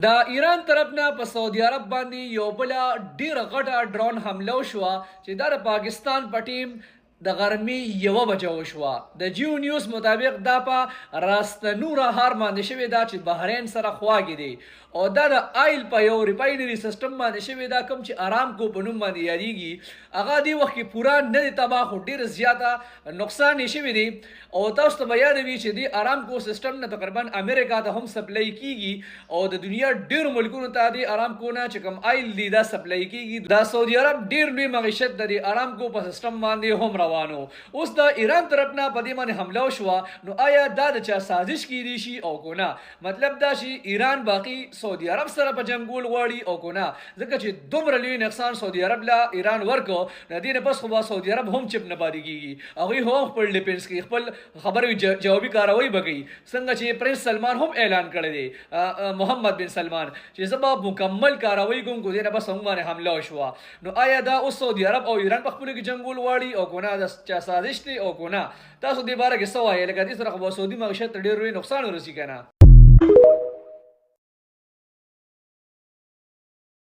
د ایران طرف نه په سعودي عرب باندې یو بل ډیره غټه ډرون حمله وشوه چې دا د پاکستان په ټیم د غرمې 1 بجه وشوه. د جیو نیوز مطابق دا په راستنوره ښار باندې شوې ده چې بحرین سره خواږي دی او دا د آیل په یو ریفاینري سیسټم باندې شوې ده کوم چې ارامکو په نوم باندې یادیږي. هغه دې وخت کې پوره نه دی تباه خو ډېر زیاته نقصان یې شوی دی او تاسو ته به یاد وي چې د ارامکو سیسټم نه تقریبا امریکا ته هم سپلای کیږي او د دنیا ډېرو ملکونو ته د ارامکو نه چې کوم آیل دی دا سپلای کیږي. د سعودي عرب ډېر لوی معیشت د ارامکو په سیسټم باندې هم روانو. اوس د ایران طرف نه په دې باندې حمله وشوه نو آیا دا د چا سازش کیدی شي او کو نه؟ مطلب دا چې ایران باقي سعودي عرب سره په جنګول غواړي او کو نه، ځکه چې دومره لوی نقصان سعودي عرب له ایران ورکو نه دې نه بس خو سعودي عرب هم چپ نه پاتې کیږي. هغوی هم خپل ډیفنس کوي، خپل خبرې جوابي کاروي به کوي، څنګه چې پرنس سلمان هم اعلان کړی دی محمد بن سلمان چې زه به مکمل کاروي کوم کو دې نه بس هم باندې حمله وشوه. نو آیا دا اوس سعودي عرب او ایران په خپلو کې جنګول غواړي او کو نه د چا سازش دی او کو نه؟ تاسو دې باره کې څه وایئ؟ لکه دې سره خو به سعودي معیشت ته ډېر لوی نقصان ورسي که نه؟